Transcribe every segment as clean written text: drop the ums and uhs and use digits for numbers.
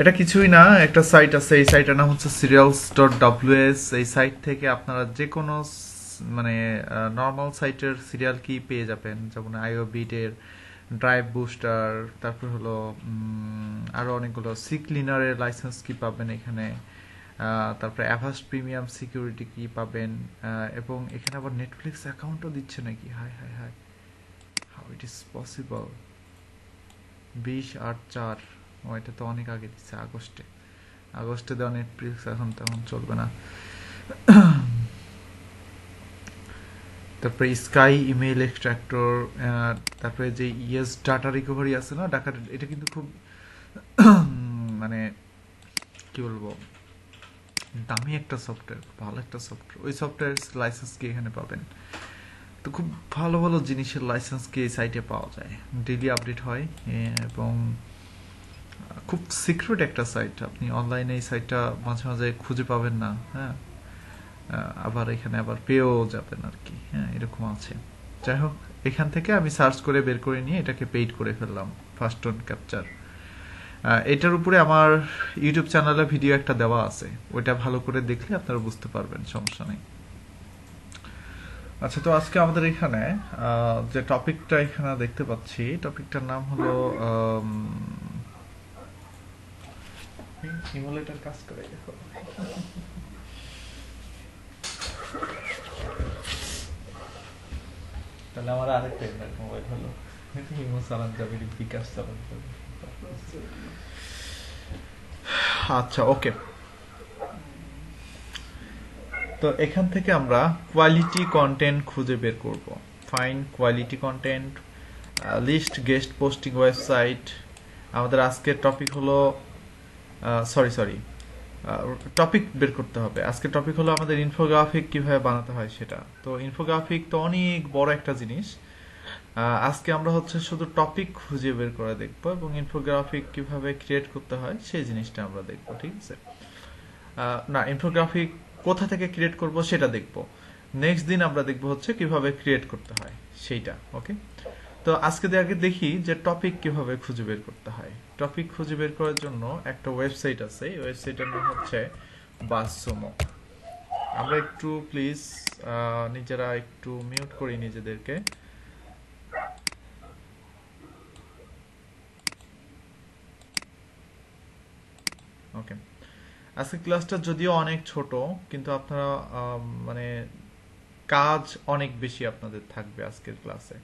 এটা কিছুই না, একটা সাইট আছে, এই সাইটের নাম হচ্ছে serials.ws। এই সাইট থেকে আপনারা যে কোনো মানে নর্মাল সাইটের সিরিয়াল কি পেয়ে যাবেন, যেমন আইওবিটের ড্রাইভ বুস্টার, তারপর হলো আরো অনেকগুলো সি ক্লিনারের লাইসেন্স কি পাবেন এখানে, তারপরে অ্যাভাস্ট প্রিমিয়াম সিকিউরিটি কি পাবেন, এবং এখানে আবার নেটফ্লিক্স অ্যাকাউন্টও দিচ্ছে নাকি, high high high, how it is possible. 20/8/4, ও এটা তো অনেক আগে দিচ্ছে, আগস্টে দেওয়া নেটফ্লিক্স এখন তেমন চলবে না। তারপরে স্কাই ইমেল এক্সট্রাক্টর, তারপরে যে ইএস ডাটা রিকভারি আছে না, ডাটা, এটা কিন্তু খুব মানে কি বলবো, দামি একটা সফটওয়্যার, ভালো একটা সফটওয়্যার। ওই সফটওয়্যার লাইসেন্স কি এখানে পাবেন। তো খুব ভালো ভালো জিনিসের লাইসেন্স কি এই সাইটে পাওয়া যায়, ডেইলি আপডেট হয়, এবং খুব সিক্রেট একটা সাইট। আপনি অনলাইনে এই সাইটটা মাঝে মাঝে খুঁজে পাবেন না, হ্যাঁ, আবার এখানে আবার পেয়েও যাবেন আর কি, হ্যাঁ, এরকম আছে। যাই হোক, এখান থেকে আমি সার্চ করে বের করে নিয়ে এটাকে পেইড করে ফেললাম, ফার্স্ট টোন ক্যাপচার। এটার উপরে আমার ইউটিউব চ্যানেলে ভিডিও একটা দেওয়া আছে, ওইটা ভালো করে দেখলে আপনারা বুঝতে পারবেন, সমস্যা নেই। আচ্ছা, তো আজকে আমাদের এখানে যে টপিকটা এখানে দেখতে পাচ্ছি, টপিকটার নাম হলো ইমুলেটর কাজ করে দেখো। তাহলে আমার আরেকটা অ্যান্ড্রয়েড মোবাইল হলো, ইমো চালান যাবে, বিকাশ চালান যাবে। আচ্ছা, ওকে। তো এখান থেকে আমরা কোয়ালিটি কন্টেন্ট খুঁজে বের করব। Fine quality content, list guest posting website. আমাদের আজকের টপিক হলো, সরি, টপিক বের করতে হবে। আজকের টপিক হলো আমাদের ইনফোগ্রাফিক কিভাবে বানাতে হয় সেটা। তো ইনফোগ্রাফিক তো অনেক বড় একটা জিনিস। আজকে আমরা হচ্ছে শুধু টপিক খুঁজে বের করে দেখবো, এবং ইনফোগ্রাফিক কিভাবে ক্রিয়েট করতে হয় সেই জিনিসটা আমরা দেখবো, ঠিক আছে। না, ইনফোগ্রাফিক কোথা থেকে ক্রিয়েট করব সেটা দেখবো। নেক্সট দিন আমরা দেখবো হচ্ছে কিভাবে ক্রিয়েট করতে হয় সেইটা, ওকে। তো আজকে আগে দেখি যে টপিক কিভাবে খুঁজে বের করতে হয়। টপিক খুঁজে বের করার জন্য একটা ওয়েবসাইট আছে, এই ওয়েবসাইটের নাম হচ্ছে বাসসুমো। আমরা একটু প্লিজ নিজেরা একটু মিউট করি নিজেদেরকে। ওকে, আজকে ক্লাসটা যদিও অনেক ছোট, কিন্তু আপনারা মানে কাজ অনেক বেশি আপনাদের থাকবে আজকের ক্লাসে।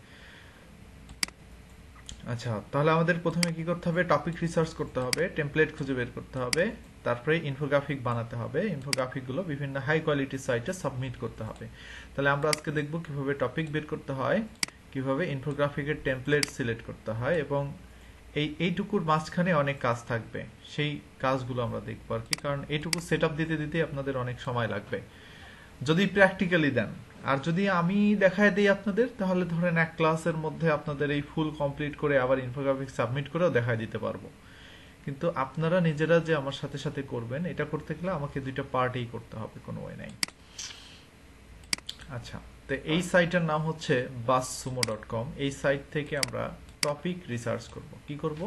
আচ্ছা, তাহলে আমাদের প্রথমে কি করতে হবে, টপিক রিসার্চ করতে হবে, টেমপ্লেট খুঁজে বের করতে হবে, তারপরে ইনফোগ্রাফিক বানাতে হবে। ইনফোগ্রাফিকগুলো বিভিন্ন হাই কোয়ালিটি সাইটে সাবমিট করতে হবে। তাহলে আমরা আজকে দেখব কিভাবে টপিক বের করতে হয়, কিভাবে ইনফোগ্রাফিকের টেমপ্লেট সিলেক্ট করতে হয়, এবং এইটুকুর মাঝখানে অনেক কাজ থাকবে, সেই কাজগুলো আমরা দেখবো আর কি। কারণ এইটুকু সেট আপ দিতে দিতে আপনাদের অনেক সময় লাগবে যদি প্র্যাকটিক্যালি দেন। আর যদি আমি দেখায় দিই আপনাদের, তাহলে ধরেন এক ক্লাসের মধ্যে আপনাদের এই ফুল কমপ্লিট করে আবার ইনফোগ্রাফিক সাবমিট করেও দেখায় দিতে পারবো। কিন্তু আপনারা নিজেরা যে আমার সাথে সাথে করবেন, এটা করতে গেলে আমাকে দুইটা পার্টেই করতে হবে, কোনো ওয়ে নাই। আচ্ছা, তো এই সাইটের নাম হচ্ছে bussumo.com। এই সাইট থেকে আমরা টপিক রিসার্চ করব। কি করব?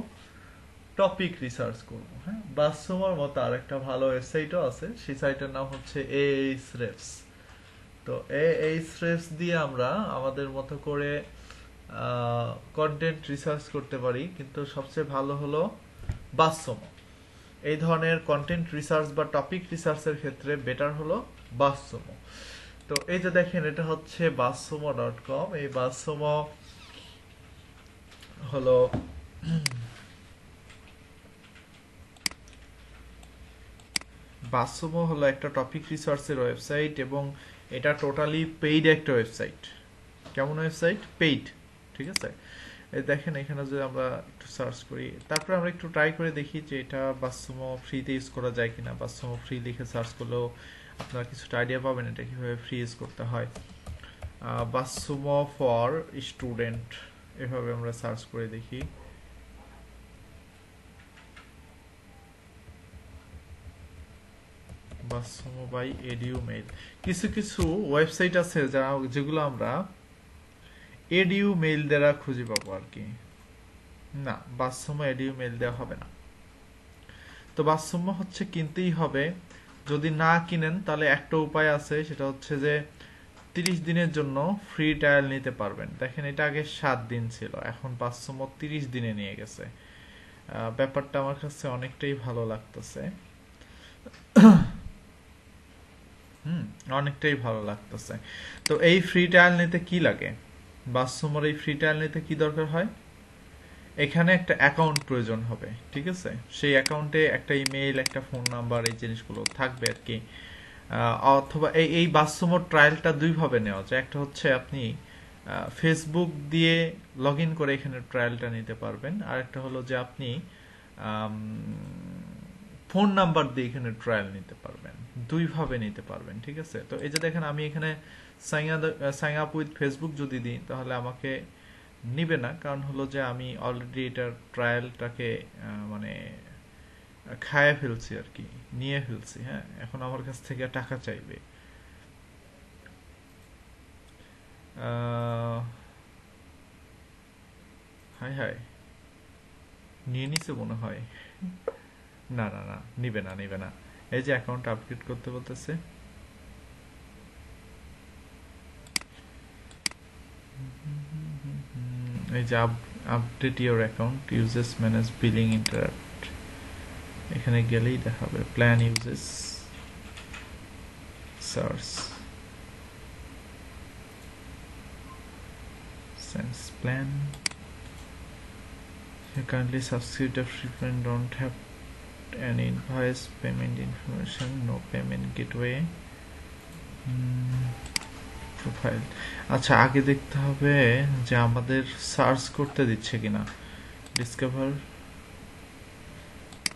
টপিক রিসার্চ করব, হ্যাঁ। বাসসুমোর মতো আর একটা ভালো ওয়েবসাইটও আছে, সেই সাইটের নাম হচ্ছে Ahrefs। তো Ahrefs দিয়ে আমরা আমাদের মতো করে কন্টেন্ট রিসার্চ করতে পারি, কিন্তু সবচেয়ে ভালো হলো বাসসুমো। এই ধরনের কন্টেন্ট রিসার্চ বা টপিক রিসার্চের ক্ষেত্রে বেটার হলো বাসসুমো। তো এই যে দেখেন, এটা হচ্ছে bussumo.com। এই বাসসুমো হলো বাসসুমো হলো একটা টপিক রিসার্চের ওয়েবসাইট, এবং এটা টোটালি পেইড একটা ওয়েবসাইট। কেমন ওয়েবসাইট? পেইড, ঠিক আছে। এই দেখেন, এখানে যদি আমরা একটু সার্চ করি, তারপরে আমরা একটু ট্রাই করে দেখি যে এটা বাসসুমো ফ্রিতে ইউজ করা যায় কিনা। বাসসুমো ফ্রি লিখে সার্চ করলেও আপনারা কিছুটা আইডিয়া পাবেন এটা কিভাবে ফ্রি ইউজ করতে হয়। বাসসুমো ফর স্টুডেন্ট, এভাবে আমরা সার্চ করে দেখি। বাসসুমো বাই এডিউমেইল। কিছু কিছু ওয়েবসাইট আছে যেগুলো আমরা এডিউমেইল দ্বারা খুঁজে পাবো আর কি। না, বাসসুমো এডিউমেইল দেওয়া হবে না। তো বাসসম্য হচ্ছে কিনতেই হবে। যদি না কিনেন তাহলে একটা উপায় আছে, সেটা হচ্ছে যে 30 দিনের জন্য ফ্রি ট্রায়াল নিতে পারবেন। দেখেন এটা আগে 7 দিন ছিল, এখন বাসসম্য 30 দিনে নিয়ে গেছে। ব্যাপারটা আমার কাছে অনেকটাই ভালো লাগতেছে। অনেকটাই ভালো লাগতেছে। তো এই ফ্রি ট্রায়াল নিতে কি লাগে, বাসসম্যর এই ফ্রি ট্রায়াল নিতে কি দরকার হয়? এখানে একটা অ্যাকাউন্ট প্রয়োজন হবে, ঠিক আছে? সেই অ্যাকাউন্টে একটা ইমেইল, একটা ফোন নাম্বার, এই জিনিসগুলো থাকবে আর কি। অথবা এই বাসসম্য ট্রায়ালটা দুইভাবে নেওয়া যায়। একটা হচ্ছে আপনি ফেসবুক দিয়ে লগ ইন করে এখানে ট্রায়ালটা নিতে পারবেন, আর একটা হলো যে আপনি ফোন নাম্বার দিয়ে এখানে ট্রায়াল নিতে পারবেন। দুইভাবে নিতে পারবেন, ঠিক আছে? তো এই যে দেখেন আমি এখানে সাইন আপ উইথ ফেসবুক যদি দিই তাহলে আমাকে নিবে না, কারণ হলো যে আমি অলরেডি এটার ট্রায়ালটাকে মানে খায় ফেলছি আর কি, নিয়ে ফেলছি। হ্যাঁ, এখন আমার কাছ থেকে টাকা চাইবে। হাই হাই, নিয়ে নিছে মনে হয়। না না না, নিবে না, নিবে না। এই যে অ্যাকাউন্ট আপডেট করতে বলতেছে। এই যে update your account, uses manage billing interrupt, এখানে গেলেই দেখাবে plan uses search sense plan. You currently subscribe a free plan, don't have any invoice, payment information, no payment gateway, profile. আচ্ছা, আগে দেখতে হবে যে আমাদের সার্চ করতে দিচ্ছে কিনা। ডিসকভার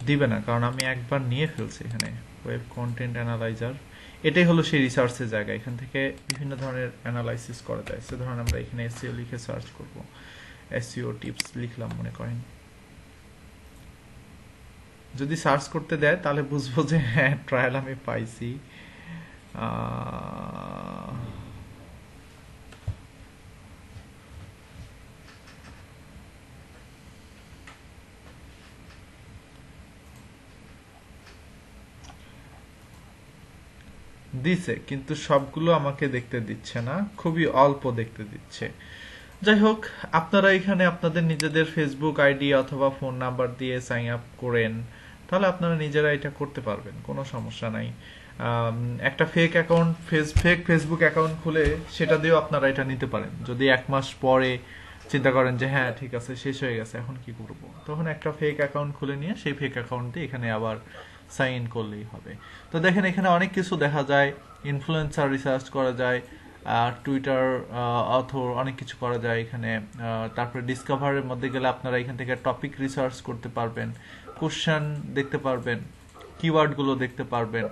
দিবে না, কারণ আমি একবার নিয়ে ফেলছি এখানে। ওয়েব কন্টেন্ট অ্যানালাইজার, এটাই হলো সেই রিসার্চের জায়গা। এখান থেকে বিভিন্ন ধরনের অ্যানালাইসিস করা যায়। সে ধরুন আমরা এখানে এসইও লিখে সার্চ করব, এসইও টিপস লিখলাম মনে করেন। যদি সার্চ করতে দেয় তাহলে বুঝবো যে হ্যাঁ ট্রায়াল আমি পাইছি। দিছে, কিন্তু সবগুলো আমাকে দেখতে দিচ্ছে না, খুবই অল্প দেখতে দিচ্ছে। যাই হোক, আপনারা এখানে আপনাদের নিজেদের ফেসবুক আইডি অথবা ফোন নাম্বার দিয়ে সাইন আপ করেন, তাহলে আপনারা নিজেরা এটা করতে পারবেন, কোনো সমস্যা নাই। একটা fake account, fake Facebook account খুলে সেটা দিয়েও আপনারা এটা নিতে পারেন। যদি 1 মাস পরে চিন্তা করেন যে হ্যাঁ ঠিক আছে শেষ হয়ে গেছে, এখন কি করব, তখন একটা ফেক অ্যাকাউন্ট খুলে নিয়ে সেই ফেক অ্যাকাউন্ট দিয়ে এখানে আবার সাইন ইন করলেই হবে। তো দেখেন এখানে অনেক কিছু দেখা যায়, ইনফ্লুয়েন্সার রিসার্চ করা যায়, টুইটার অথর অনেক কিছু করা যায় এখানে। তারপরে ডিসকভারের মধ্যে গেলে আপনারা এখান থেকে টপিক রিসার্চ করতে পারবেন, কোশ্চেন দেখতে পারবেন, কিওয়ার্ডগুলো দেখতে পারবেন।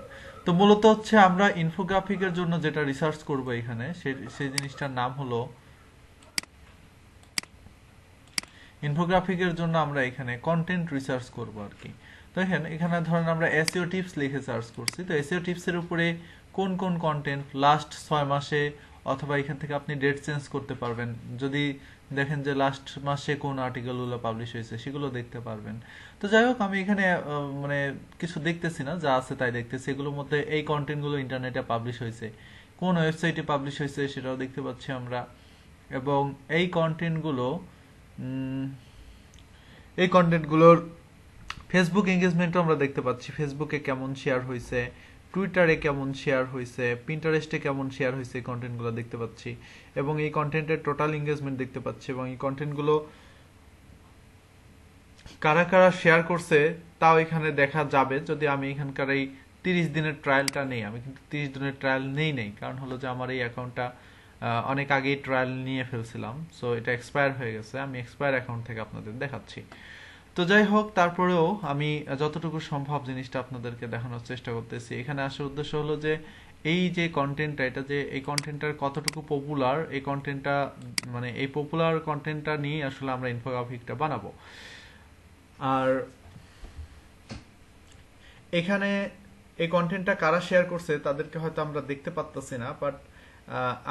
তো মূলত হচ্ছে আমরা ইনফোগ্রাফিকের জন্য যেটা রিসার্চ করব এখানে, সেই জিনিসটার নাম হলো, ইনফোগ্রাফিকের জন্য আমরা এখানে কন্টেন্ট রিসার্চ করব আর কি। দেখেন এখানে ধরেন আমরা এসইও টিপস লিখে সার্চ করছি। তো এসইও টিপসের উপরে কোন কোন কন্টেন্ট লাস্ট 6 মাসে, অথবা এখান থেকে আপনি ডেট চেঞ্জ করতে পারবেন। যদি দেখেন যে লাস্ট মাসে কোন আর্টিকেলগুলো পাবলিশ হয়েছে সেগুলো দেখতে পারবেন। তো যাই হোক, আমি এখানে মানে কিছু দেখতেছি না, যা আছে তাই দেখতেছি। এগুলোর মধ্যে এই কন্টেন্টগুলো ইন্টারনেটে পাবলিশ হয়েছে, কোন ওয়েবসাইটে পাবলিশ হয়েছে সেটাও দেখতে পাচ্ছি আমরা। এবং এই কন্টেন্টগুলোর ফেসবুক এঙ্গেজমেন্টও আমরা দেখতে পাচ্ছি, ফেসবুকে কেমন শেয়ার হয়েছে, টুইটারে কেমন শেয়ার হয়েছে, পিন্টারেস্টে কেমন শেয়ার হয়েছে, এই কন্টেন্টগুলো দেখতে পাচ্ছি। এবং এই কন্টেন্টের টোটাল এঙ্গেজমেন্ট দেখতে পাচ্ছি, এবং এই কন্টেন্টগুলো কারা কারা শেয়ার করছে তাও এখানে দেখা যাবে। যদি আমি এখানকার এই 30 দিনের ট্রায়ালটা নেই, আমি কিন্তু 30 দিনের ট্রায়াল নেই, কারণ হলো যে আমার এই অ্যাকাউন্টটা অনেক আগেই ট্রায়াল নিয়ে ফেলছিলাম, সো এটা এক্সপায়ার হয়ে গেছে। আমি এক্সপায়ার অ্যাকাউন্ট থেকে আপনাদের দেখাচ্ছি। তো যাই হোক, তারপরেও আমি যতটুকু সম্ভব জিনিসটা আপনাদেরকে দেখানোর চেষ্টা করতেছি। এখানে আসার উদ্দেশ্য হলো যে এই যে কন্টেন্টটা, এটা যে এই কন্টেন্টটার কতটুকু পপুলার, এই কন্টেন্টটা মানে এই পপুলার কন্টেন্টটা নিয়ে আসলে আমরা ইনফোগ্রাফিকটা বানাবো। আর এখানে এই কন্টেন্টটা কারা শেয়ার করছে তাদেরকে হয়তো আমরা দেখতে পারতেছি না, বাট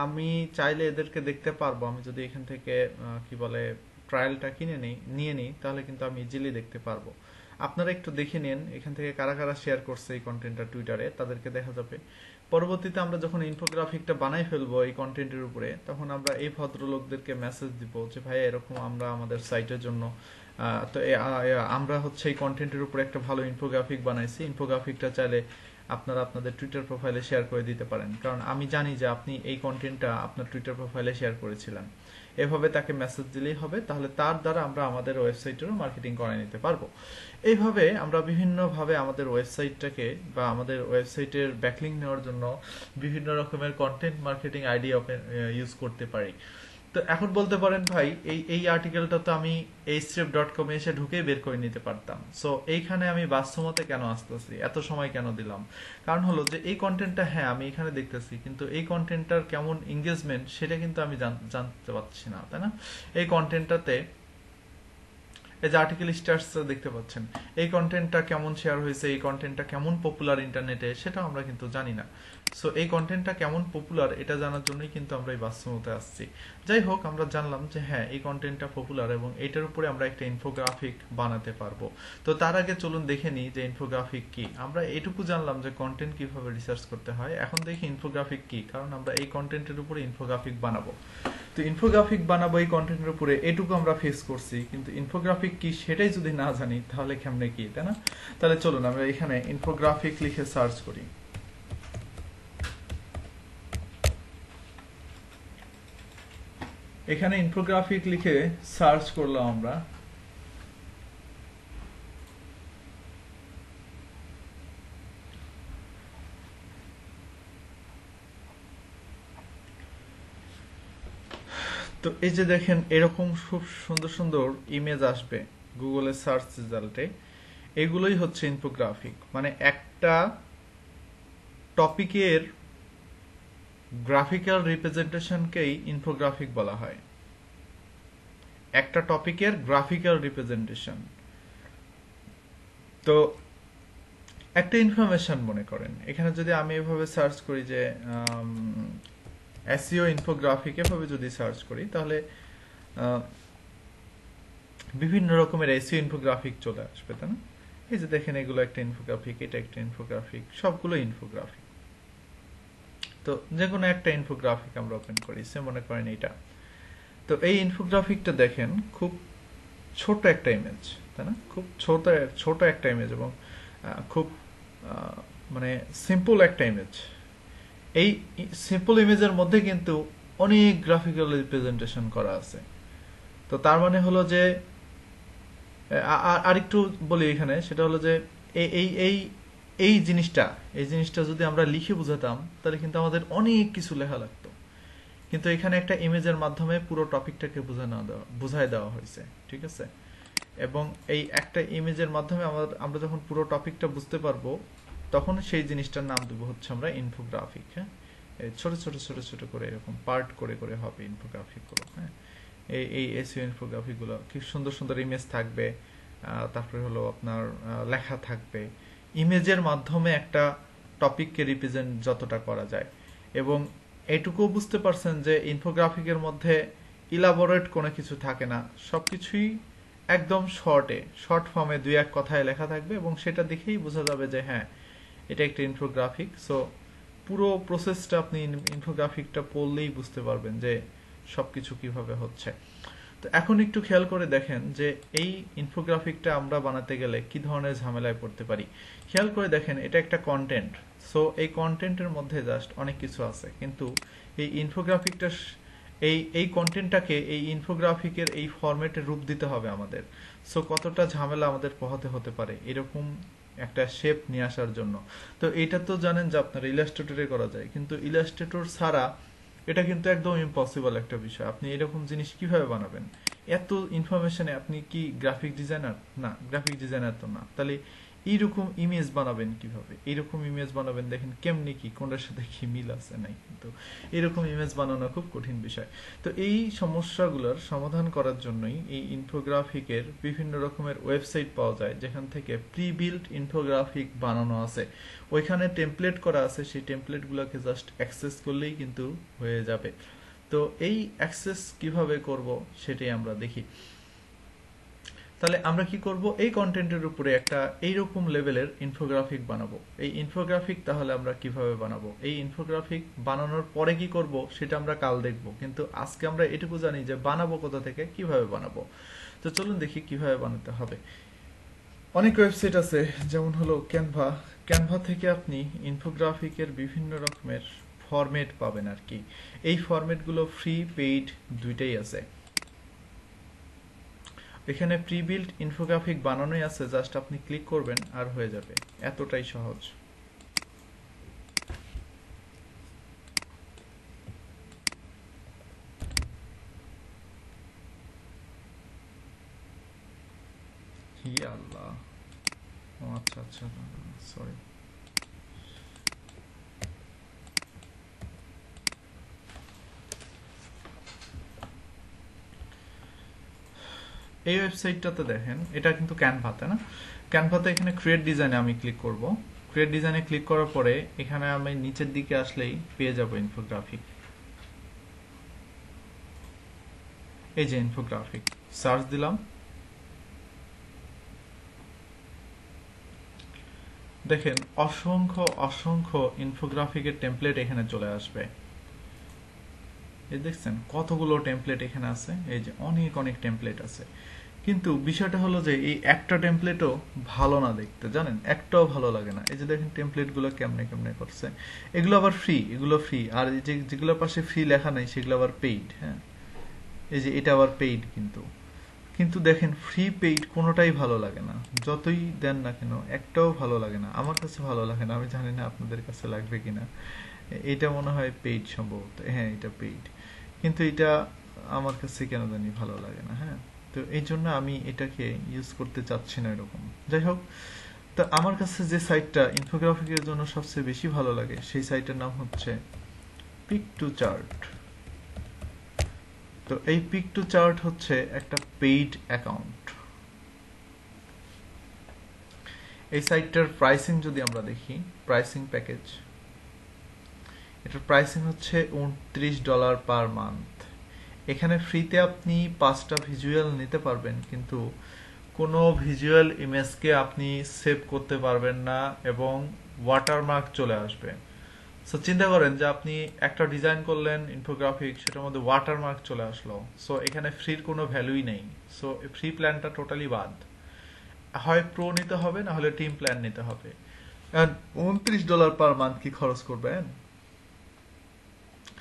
আমি চাইলে এদেরকে দেখতে পারবো। আমি যদি এখান থেকে কি বলে ট্রায়ালটা নিয়ে নিই, তাহলে কিন্তু আমি ইজিলি দেখতে পারবো। আপনারা একটু দেখে নিন এখান থেকে কারা কারা শেয়ার করছে এই কন্টেন্টটা টুইটারে, তাদেরকে দেখা যাবে। পরবর্তীতে আমরা যখন ইনফোগ্রাফিকটা বানাই ফেলবো এই কন্টেন্টের উপরে, তখন আমরা এই ভদ্রলোকদেরকে মেসেজ দিব যে ভাই এরকম আমরা আমাদের সাইটের জন্য আমরা হচ্ছে এই কন্টেন্টের উপরে একটা ভালো ইনফোগ্রাফিক বানাইছি, ইনফোগ্রাফিকটা চাইলে আপনারা আপনাদের টুইটার প্রোফাইলে শেয়ার করে দিতে পারেন, কারণ আমি জানি যে আপনি এই কন্টেন্টটা আপনার টুইটার প্রোফাইলে শেয়ার করেছিলেন। এভাবে তাকে মেসেজ দিলেই হবে, তাহলে তার দ্বারা আমরা আমাদের ওয়েবসাইটেরও মার্কেটিং করে নিতে পারবো। এইভাবে আমরা বিভিন্নভাবে আমাদের ওয়েবসাইটটাকে বা আমাদের ওয়েবসাইটের ব্যাকলিং নেওয়ার জন্য বিভিন্ন রকমের কন্টেন্ট মার্কেটিং আইডিয়া ইউজ করতে পারি। তো এখন বলতে পারেন ভাই এই আর্টিকেলটা তো আমি href.com এসে ঢুকেই বের করে নিতে পারতাম, সো এইখানে আমি বাস্তবতে কেন আসতেছি, এত সময় কেন দিলাম? কারণ হলো যে এই কন্টেন্টটা হ্যাঁ আমি এখানে দেখতেছি, কিন্তু এই কন্টেন্টটার কেমন এঙ্গেজমেন্ট সেটা কিন্তু আমি জানতে পারছি না, তাই না? এই কন্টেন্টটাতে এই যে আর্টিকেল স্টার্স দেখতে পাচ্ছেন, এই কন্টেন্টটা কেমন শেয়ার হয়েছে, এই কন্টেন্টটা কেমন পপুলার ইন্টারনেটে সেটা আমরা কিন্তু জানি না। সো এই কন্টেন্টটা কেমন পপুলার এটা জানার জন্যই কিন্তু আমরা এই বাস্তবতে আসছি। যাই হোক, আমরা জানলাম যে হ্যাঁ এই কন্টেন্টটা পপুলার এবং এটার উপরে আমরা একটা ইনফোগ্রাফিক বানাতে পারবো। তো তার আগে চলুন দেখে নিই যে ইনফোগ্রাফিক কি। আমরা এটুকু জানলাম যে কন্টেন্ট কিভাবে রিসার্চ করতে হয়, এখন দেখি ইনফোগ্রাফিক কি, কারণ আমরা এই কন্টেন্টের উপরে ইনফোগ্রাফিক বানাবো। তো ইনফোগ্রাফিক বানাবো এই কন্টেন্টের উপরে, এটুকু আমরা ফেস করছি, কিন্তু ইনফোগ্রাফিক কি সেটাই যদি না জানি তাহলে কেমনে কি, তাই না? তাহলে চলুন আমরা এখানে ইনফোগ্রাফিক লিখে সার্চ করি। এখানে ইনফোগ্রাফিক লিখে সার্চ করলাম আমরা। তো এই যে দেখেন এরকম খুব সুন্দর সুন্দর ইমেজ আসবে গুগলের সার্চ রেজাল্টে, এগুলোই হচ্ছে ইনফোগ্রাফিক। মানে একটা টপিকের গ্রাফিক্যাল রিপ্রেজেন্টেশনকেই ইনফোগ্রাফিক বলা হয়। একটা টপিকের গ্রাফিক্যাল রিপ্রেজেন্টেশন। তো একটা ইনফরমেশন মনে করেন, এখানে যদি আমি এভাবে সার্চ করি যে এসইও ইনফোগ্রাফিক, এভাবে যদি সার্চ করি তাহলে বিভিন্ন রকমের এসইও ইনফোগ্রাফিক চলে আসবে, তাই না? এই যে দেখেন এগুলো একটা ইনফোগ্রাফিক, এটা একটা ইনফোগ্রাফিক, সবগুলো ইনফোগ্রাফিক। তো যে কোনো একটা ইনফোগ্রাফিক আমরা ওপেন করি, সে মনে করেন এটা। তো এই ইনফোগ্রাফিকটা দেখেন খুব ছোট একটা ইমেজ, তাই না? খুব ছোট একটা ইমেজ এবং খুব মানে সিম্পল একটা ইমেজ। এই সিম্পল ইমেজের মধ্যে কিন্তু অনেক গ্রাফিক্যাল রিপ্রেজেন্টেশন করা আছে। তো তার মানে হলো যে আরেকটু বলি এখানে, সেটা হলো যে এই এই এই জিনিসটা যদি আমরা লিখে বুঝাতাম তাহলে কিন্তু আমাদের অনেক কিছু লেখা লাগতো, কিন্তু এখানে একটা ইমেজের মাধ্যমে পুরো টপিকটাকে বুঝাই দেওয়া হয়েছে, ঠিক আছে? এবং এই একটা ইমেজের মাধ্যমে আমরা যখন পুরো টপিকটা বুঝতে পারবো তখন সেই জিনিসটার নাম দেবো হচ্ছে আমরা ইনফোগ্রাফিক। হ্যাঁ, ছোট ছোট ছোট ছোট করে এরকম পার্ট করে করে হবে ইনফোগ্রাফিক গুলো। হ্যাঁ, এই এসইও ইনফোগ্রাফিক গুলো কি সুন্দর সুন্দর ইমেজ থাকবে, তারপরে হলো আপনার লেখা থাকবে, ইমেজের মাধ্যমে একটা টপিককে রিপ্রেজেন্ট যতটা করা যায়। এবং এটুকু বুঝতে পারছেন যে ইনফোগ্রাফিকের মধ্যে ইলাবোরেট কোনো কিছু থাকে না, সবকিছুই একদম শর্ট ফর্মে দুই এক কথায় লেখা থাকবে এবং সেটা দেখেই বোঝা যাবে যে হ্যাঁ এটা একটা ইনফোগ্রাফিক। সো পুরো প্রসেসটা আপনি ইনফোগ্রাফিকটা পড়লেই বুঝতে পারবেন যে সবকিছু কিভাবে হচ্ছে। তো এখন একটু খেয়াল করে দেখেন যে এই ইনফোগ্রাফিকটা আমরা বানাতে গেলে কি ধরনের ঝামেলায় পড়তে পারি। খেয়াল করে দেখেন এটা একটা কন্টেন্ট, সো এই কন্টেন্টের মধ্যে জাস্ট অনেক কিছু আছে, কিন্তু এই ইনফোগ্রাফিকটা এই কন্টেন্টটাকে এই ইনফোগ্রাফিকের এই ফরম্যাটে রূপ দিতে হবে আমাদের। সো কতটা ঝামেলা আমাদের পোহাতে হতে পারে এরকম একটা শেপ নিয়ে আসার জন্য। তো এটা তো জানেন যে আপনার ইলাস্ট্রেটরে করা যায়, কিন্তু ইলাস্ট্রেটর ছাড়া এটা কিন্তু একদম ইম্পসিবল একটা বিষয়। আপনি এরকম জিনিস কিভাবে বানাবেন? এত ইনফরমেশনে আপনি কি গ্রাফিক ডিজাইনার? না, গ্রাফিক ডিজাইনার তো না। তাহলে এইরকম ইমেজ বানাবেন কিভাবে? এইরকম ইমেজ বানাবেন, দেখেন কেমনি কি কোনটার সাথে কি মিল আছে নাই, কিন্তু এরকম ইমেজ বানানো খুব কঠিন বিষয়। তো এই সমস্যাগুলোর সমাধান করার জন্যই এই ইনফোগ্রাফিকের বিভিন্ন রকমের ওয়েবসাইট পাওয়া যায় যেখান থেকে প্রি বিল্ট ইনফোগ্রাফিক বানানো আছে, ওইখানে টেমপ্লেট করা আছে, সেই টেমপ্লেটগুলোকে জাস্ট অ্যাক্সেস করলেই কিন্তু হয়ে যাবে। তো এই অ্যাক্সেস কিভাবে করব সেটাই আমরা দেখি। তাহলে আমরা কি করব, এই কন্টেন্টের উপরে একটা এইরকম লেভেলের ইনফোগ্রাফিক বানাবো। এই ইনফোগ্রাফিক তাহলে আমরা কিভাবে বানাবো, এই ইনফোগ্রাফিক বানানোর পরে কি করব সেটা আমরা কাল দেখব, কিন্তু আজকে আমরা এটুকু জানি যে বানাবো কোথা থেকে, কিভাবে বানাবো। তো চলুন দেখি কিভাবে বানাতে হবে। অনেক ওয়েবসাইট আছে, যেমন হলো ক্যানভা। ক্যানভা থেকে আপনি ইনফোগ্রাফিকের বিভিন্ন রকমের ফরম্যাট পাবেন আর কি। এই ফরম্যাটগুলো ফ্রি পেইড দুইটাই আছে। এখানে প্রি বিল্ড ইনফোগ্রাফিক বানানোই আছে, জাস্ট আপনি ক্লিক করবেন আর হয়ে যাবে, এতটাই সহজ। ইয়া আল্লাহ, ও আচ্ছা আচ্ছা, সরি। এই ওয়েবসাইটটাতে দেখেন, এটা কিন্তু ক্যানভাতে না, ক্যানভাতে এখানে ক্রিয়েট ডিজাইনে আমি ক্লিক করব। ক্রিয়েট ডিজাইনে ক্লিক করার পরে এখানে আমি নিচের দিকে আসলেই পেয়ে যাব ইনফোগ্রাফিক। এই যে ইনফোগ্রাফিক, সার্চ দিলাম, দেখেন অসংখ্য অসংখ্য ইনফোগ্রাফিকের টেমপ্লেট এখানে চলে আসবে। এই দেখছেন কতগুলো টেমপ্লেট এখানে আছে, এই যে অনেক অনেক টেমপ্লেট আছে। কিন্তু বিষয়টা হলো যে এই একটা টেমপ্লেটও ভালো না দেখতে, জানেন, একটাও ভালো লাগে না। এই যে দেখেন টেমপ্লেট গুলো কেমনে কেমনে করছে, এগুলো আবার ফ্রি, এগুলো ফ্রি। আর এই যে যেগুলোর পাশে ফ্রি লেখা নাই সেগুলো আবার পেইড। হ্যাঁ, এই যে এটা আবার পেইড, কিন্তু কিন্তু দেখেন ফ্রি পেইড কোনোটাই ভালো লাগে না, যতই দেন না কেন একটাও ভালো লাগে না। আমার কাছে ভালো লাগে না, আমি জানি না আপনাদের কাছে লাগবে কিনা। এটা মনে হয় পেইড সম্ভবত, হ্যাঁ এটা পেইড, কিন্তু এটা আমার কাছে কেন জানি ভালো লাগে না। হ্যাঁ, তো এই জন্য আমি এটাকে ইউজ করতে চাচ্ছি না এরকম। যাই হোক, তো আমার কাছে যে সাইটটা ইনফোগ্রাফিকের জন্য সবচেয়ে বেশি ভালো লাগে সেই সাইটের নাম হচ্ছে পিক টু চার্ট। তো এই পিক টু চার্ট হচ্ছে একটা পেইড অ্যাকাউন্ট। এই সাইটটার প্রাইসিং যদি আমরা দেখি, প্রাইসিং প্যাকেজ, এটার প্রাইসিং হচ্ছে $29 পার মান্থ। এখানে ফ্রিতে আপনি 5টা ভিজুয়াল নিতে পারবেন, কিন্তু কোনো ভিজুয়াল ইমেজকে আপনি সেভ করতে পারবেন না এবং ওয়াটারমার্ক চলে আসবে। সো চিন্তা করেন যে আপনি একটা ডিজাইন করলেন ইনফোগ্রাফিক, সেটার মধ্যে ওয়াটারমার্ক চলে আসলো। সো এখানে ফ্রির কোনো ভ্যালুই নেই। সো ফ্রি প্ল্যানটা টোটালি বাদ, হয় প্রো নিতে হবে না হলে টিম প্ল্যান নিতে হবে। $29 পার মান্থ কি খরচ করবেন?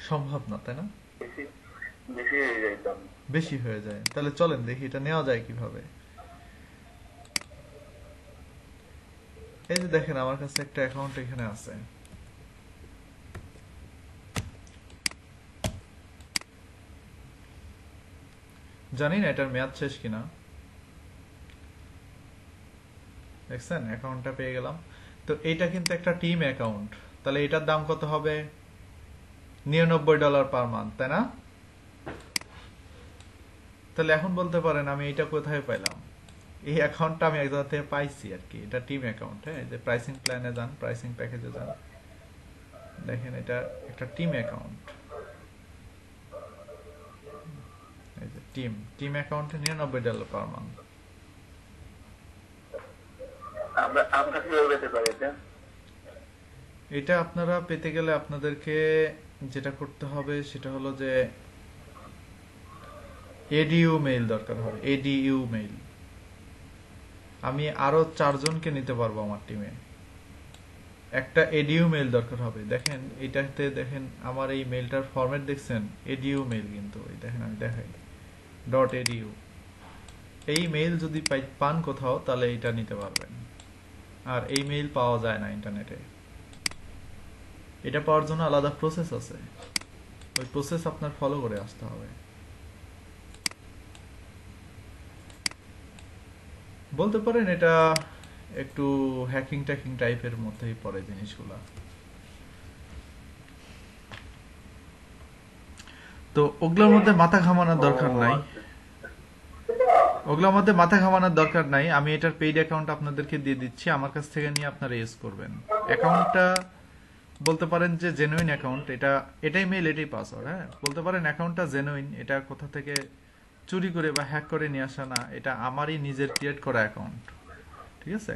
সম্ভব না, তাই না? বেশি হয়ে যায়। তাহলে চলেন দেখি এটা নেওয়া যায় কিভাবে। এই যে দেখেন আমার কাছে একটা অ্যাকাউন্ট এখানে আছে। জানি না এটার মেয়াদ শেষ কিনা। দেখছেন অ্যাকাউন্টটা পেয়ে গেলাম। তো এইটা কিন্তু একটা টিম অ্যাকাউন্ট, তাহলে এটার দাম কত হবে? $99 পার মান্থ, তাই না? তাহলে এখন বলতে পারেন আমি এটা কোথায় পাইলাম? এই অ্যাকাউন্টটা আমি এক জায়গা থেকে পাইছি আর কি। এটা টিম অ্যাকাউন্ট। হ্যাঁ, যে প্রাইসিং প্ল্যানে যান, প্রাইসিং প্যাকেজে যান, দেখেন এটা একটা টিম অ্যাকাউন্ট। এই যে টিম অ্যাকাউন্টে $99 পার মান্থ। এটা আপনারা পেতে গেলে আপনাদেরকে যেটা করতে হবে সেটা হলো যে এডিইউ মেইল দরকার হবে, এডিইউ মেইল। আমি আরো 4 জনকে নিতে পারবো আমার টিমে। একটা এডিইউ মেইল দরকার হবে। দেখেন এটাতে দেখেন আমার এই মেইলটার ফরম্যাট দেখছেন, এডিইউ মেইল, কিন্তু এই দেখেন আমি দেখাই .edu। এই মেইল যদি পান কোথাও তাহলে এটা নিতে পারবেন। আর এই মেইল পাওয়া যায় না ইন্টারনেটে। এটা পাওয়ার জন্য আলাদা প্রসেস আছে, ওই প্রসেস আপনার ফলো করে আসতে হবে। বলতে পারেন এটা একটু হ্যাকিং ট্যাকিং টাইপের মধ্যেই পড়ে জিনিসগুলা। তো ওগুলোর মধ্যে মাথা ঘামানোর দরকার নাই, ওগুলোর মধ্যে মাথা ঘামানোর দরকার নাই। আমি এটার পেইড অ্যাকাউন্ট আপনাদেরকে দিয়ে দিচ্ছি, আমার কাছ থেকে নিয়ে আপনারা ইউজ করবেন। অ্যাকাউন্টটা বলতে পারেন যে জেনুইন অ্যাকাউন্ট, এটাই মেইল, এটাই পাসওয়ার্ড। হ্যাঁ, বলতে পারেন অ্যাকাউন্টটা জেনুইন, এটা কোথা থেকে চুরি করে বা হ্যাক করে নিয়ে আসা না, এটা আমারই নিজের ক্রিয়েট করা অ্যাকাউন্ট। ঠিক আছে?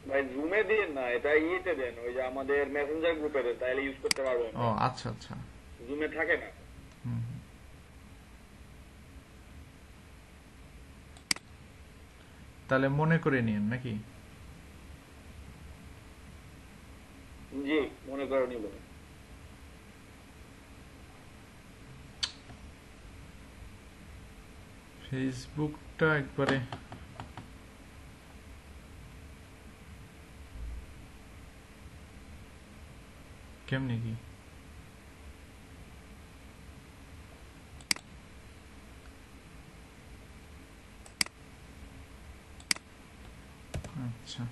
ভাই জুমে দিন না, এটা ইয়েতে দেন, ওই যে আমাদের মেসেঞ্জার গ্রুপে দেন, তাহলে ইউজ করতে পারবো ও আমরা। আচ্ছা আচ্ছা। জুমে থাকে না। হুম। তাহলে মনে করে নিন নাকি? জি, মনে করে নিব। ফেসবুকটা একবারে কেমনি কি? আচ্ছা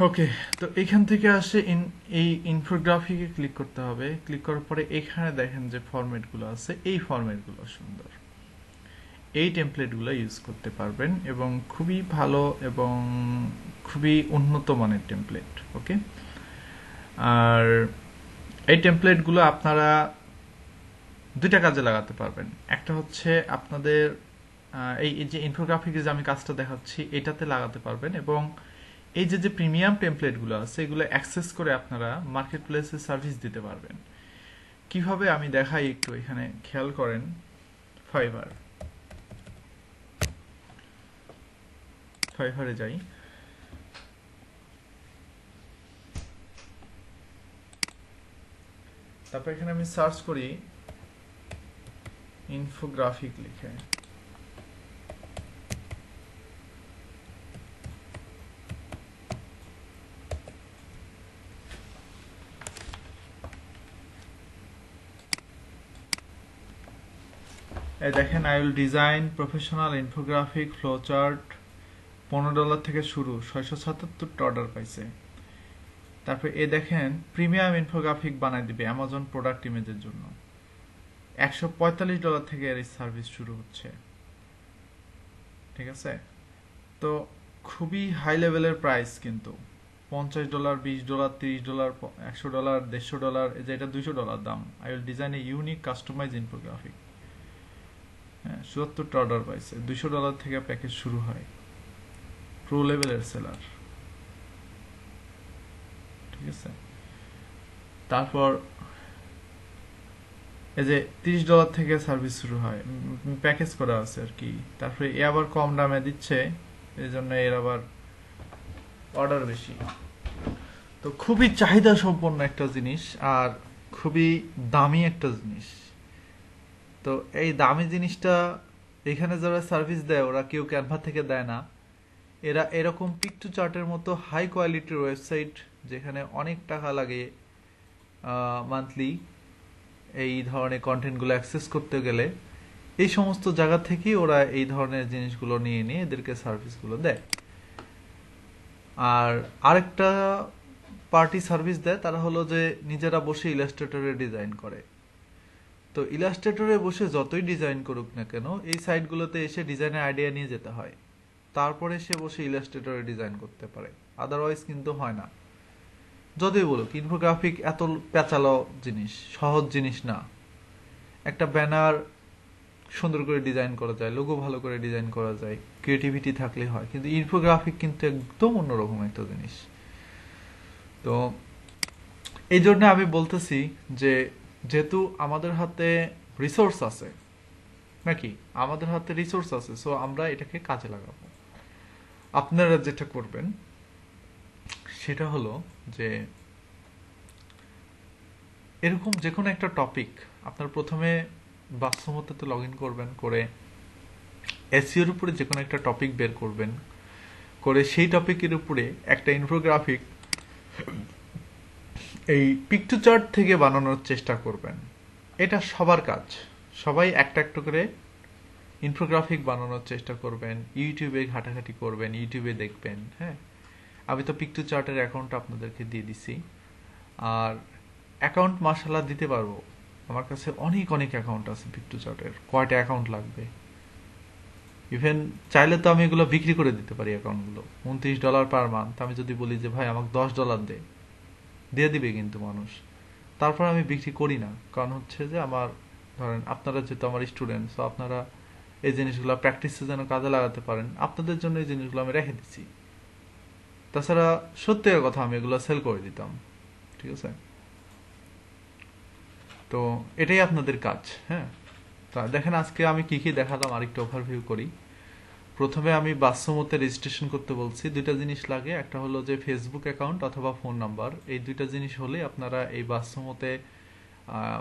ওকে, তো এখান থেকে আসে এই ইনফোগ্রাফিকে ক্লিক করতে হবে। ক্লিক করার পরে এখানে দেখেন যে ফরম্যাটগুলো আছে, এই ফরম্যাটগুলো সুন্দর, এই টেমপ্লেটগুলো ইউজ করতে পারবেন এবং খুবই ভালো এবং খুবই উন্নত মানের টেমপ্লেট। ওকে, আর এই টেমপ্লেটগুলো আপনারা দুইটা কাজে লাগাতে পারবেন। একটা হচ্ছে আপনাদের এই যে ইনফোগ্রাফিকে যে আমি কাজটা দেখাচ্ছি এটাতে লাগাতে পারবেন, এবং এই যে প্রিমিয়াম টেমপ্লেটগুলো আছে এগুলো অ্যাক্সেস করে আপনারা মার্কেট প্লেসে সার্ভিস দিতে পারবেন। কিভাবে আমি দেখাই একটু, এখানে খেয়াল করেন। ফাইভারে যাই। তারপর এখানে আমি সার্চ করি ইনফোগ্রাফিক লিখে। এই দেখেন, I will design professional infographic flowchart, $15 থেকে শুরু, 677টা অর্ডার পাইছে। তারপর এ দেখেন প্রিমিয়াম ইনফোগ্রাফিক বানাই দিবে অ্যামাজন প্রোডাক্ট ইমেজের জন্য, $145 থেকে এর সার্ভিস শুরু হচ্ছে। ঠিক আছে? তো খুবই হাই লেভেলের প্রাইস, কিন্তু $50, $20, $30, $100, $150, এই যে এটা $200 দাম। I will design a unique customize infographic. হ্যাঁ, 77টা অর্ডার পাইছে, $200 থেকে প্যাকেজ শুরু হয়, প্রো লেভেলের সেলার। ঠিক আছে? তারপর এই যে $30 থেকে সার্ভিস শুরু হয়, প্যাকেজ করা আছে আর কি। তারপরে এ আবার কম দামে দিচ্ছে, এই জন্য এর আবার অর্ডার বেশি। তো খুবই চাহিদা সম্পন্ন একটা জিনিস আর খুবই দামি একটা জিনিস। তো এই দামি জিনিসটা এখানে যারা সার্ভিস দেয় ওরা কেউ ক্যানভা থেকে দেয় না, এরা এরকম পিক টু চার্টের মতো হাই কোয়ালিটির ওয়েবসাইট যেখানে অনেক টাকা লাগে মান্থলি এই ধরনের কন্টেন্টগুলো অ্যাক্সেস করতে গেলে, এই সমস্ত জায়গা থেকেই ওরা এই ধরনের জিনিসগুলো নিয়ে নিয়ে এদেরকে সার্ভিসগুলো দেয়। আর আরেকটা পার্টি সার্ভিস দেয়, তারা হলো যে নিজেরা বসে ইলাস্ট্রেটরে ডিজাইন করে। তো ইলাস্ট্রেটরে বসে যতই ডিজাইন করুক না কেন, এই সাইটগুলোতে এসে ডিজাইনের আইডিয়া নিয়ে যেতে হয়, তারপরে সে বসে ইলাস্ট্রেটরে ডিজাইন করতে পারে, আদারওয়াইজ কিন্তু হয় না। যদিও বলুক ইনফোগ্রাফিক এত পেঁচালো জিনিস, সহজ জিনিস না। একটা ব্যানার সুন্দর করে ডিজাইন করা যায়, লোগো ভালো করে ডিজাইন করা যায়, ক্রিয়েটিভিটি থাকলে হয়, কিন্তু ইনফোগ্রাফিক কিন্তু একদম অন্যরকম একটা জিনিস। তো এই জন্য আমি বলতেছি যে যেহেতু আমাদের হাতে রিসোর্স আছে, নাকি আমাদের হাতে রিসোর্স আছে, সো আমরা এটাকে কাজে লাগাবো। আপনারা যেটা করবেন সেটা হলো যে এরকম যে কোনো একটা টপিক আপনার প্রথমে বাস্তবতাতে লগ ইন করবেন, করে এসইওর উপরে যে কোনো একটা টপিক বের করবেন, করে সেই টপিকের উপরে একটা ইনফোগ্রাফিক এই পিক টু চার্ট থেকে বানানোর চেষ্টা করবেন। এটা সবার কাজ, সবাই একটা একটা করে ইনফোগ্রাফিক বানানোর চেষ্টা করবেন, ইউটিউবে ঘাটাঘাটি করবেন, ইউটিউবে দেখবেন। হ্যাঁ, আমি তো পিক টু চার্টের অ্যাকাউন্ট আপনাদেরকে দিয়ে দিছি, আর অ্যাকাউন্ট মাশাআল্লাহ দিতে পারবো। আমার কাছে অনেক অনেক অ্যাকাউন্ট আছে পিক টু চার্টের, কয়টা অ্যাকাউন্ট লাগবে। ইভেন চাইলে তো আমি এগুলো বিক্রি করে দিতে পারি অ্যাকাউন্টগুলো, $29 পার মান্থ। আমি যদি বলি যে ভাই আমাকে $10 দিয়ে দিবে কিন্তু মানুষ, তারপর আমি বিক্রি করি না, কারণ হচ্ছে যে আমার, ধরেন আপনারা যেহেতু আমার স্টুডেন্ট, তো আপনারা এই জিনিসগুলো প্র্যাকটিসে যেন কাজে লাগাতে পারেন, আপনাদের জন্য এই জিনিসগুলো আমি রেখে দিচ্ছি। তাছাড়া সত্যিকার কথা আমি এগুলো সেল করে দিতাম, ঠিক আছে? তো এটাই আপনাদের কাজ। হ্যাঁ, তা দেখেন আজকে আমি কি কি দেখালাম আরেকটু ওভারভিউ করি। প্রথমে আমি বাস্তবতে রেজিস্ট্রেশন করতে বলছি। দুইটা জিনিস লাগে, একটা হলো যে ফেসবুক অ্যাকাউন্ট অথবা ফোন নাম্বার। এই দুইটা জিনিস হলে আপনারা এই বাস্তবতে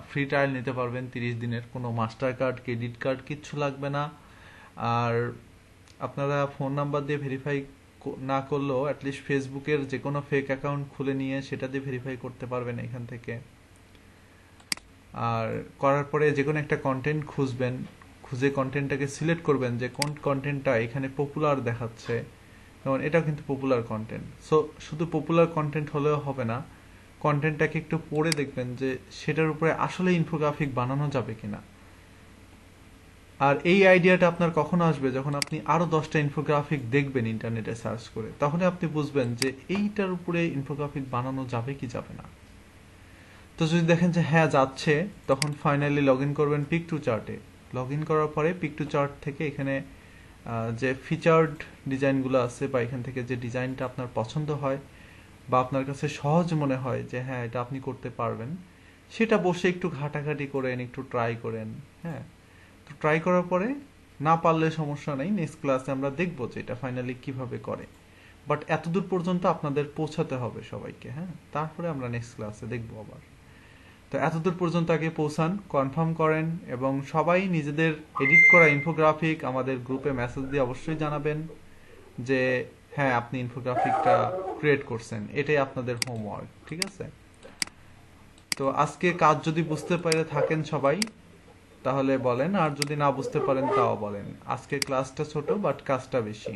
ফ্রি ট্রায়াল নিতে পারবেন 30 দিনের। কোনো মাস্টার কার্ড, ক্রেডিট কার্ড কিচ্ছু লাগবে না। আর আপনারা ফোন নাম্বার দিয়ে ভেরিফাই না করলেও অ্যাটলিস্ট ফেসবুকের যে কোনো ফেক অ্যাকাউন্ট খুলে নিয়ে সেটা দিয়ে ভেরিফাই করতে পারবেন এখান থেকে। আর করার পরে যে কোনো একটা কন্টেন্ট খুঁজবেন, খুঁজে কন্টেন্টটাকে সিলেক্ট করবেন যে কোন কন্টেন্টটা এখানে পপুলার দেখাচ্ছে। যেমন এটাও কিন্তু পপুলার কন্টেন্ট। সো শুধু পপুলার কন্টেন্ট হলেও হবে না, কন্টেন্টটাকে একটু পড়ে দেখবেন যে সেটার উপরে আসলে ইনফোগ্রাফিক বানানো যাবে কিনা। আর এই আইডিয়াটা আপনার কখন আসবে, যখন আপনি আরো 10টা ইনফোগ্রাফিক দেখবেন ইন্টারনেটে সার্চ করে, তখন আপনি বুঝবেন যে এইটার উপরে ইনফোগ্রাফিক বানানো যাবে কি যাবে না। তো যদি দেখেন যে হ্যাঁ যাচ্ছে, তখন ফাইনালি লগ ইন করবেন পিক টু চার্টে। লগ ইন করার পরে পিক টু চার্ট থেকে এখানে যে ফিচার্ড ডিজাইনগুলো আছে, বা এখান থেকে যে ডিজাইনটা আপনার পছন্দ হয় বা আপনার কাছে সহজ মনে হয় যে হ্যাঁ এটা আপনি করতে পারবেন, সেটা বসে একটু ঘাটাঘাটি করেন, একটু ট্রাই করেন। হ্যাঁ, তো ট্রাই করার পরে না পারলে সমস্যা নেই, নেক্সট ক্লাসে আমরা দেখবো যে এটা ফাইনালি কিভাবে করে। বাট এতদূর পর্যন্ত আপনাদের পৌঁছাতে হবে সবাইকে। হ্যাঁ, তারপরে আমরা নেক্সট ক্লাসে দেখবো আবার। তো এতদূর পর্যন্ত আগে পৌঁছান, কনফার্ম করেন, এবং সবাই নিজেদের এডিট করা ইনফোগ্রাফিক আমাদের গ্রুপে মেসেজ দিয়ে অবশ্যই জানাবেন যে হ্যাঁ আপনি ইনফোগ্রাফিকটা ক্রিয়েট করছেন। এটাই আপনাদের হোমওয়ার্ক, ঠিক আছে? তো আজকে কাজ যদি বুঝতে পেরে থাকেন সবাই, তাহলে বলেন, আর যদি না বুঝতে পারেন তাও বলেন। আজকে ক্লাসটা ছোট বাট কাজটা বেশি।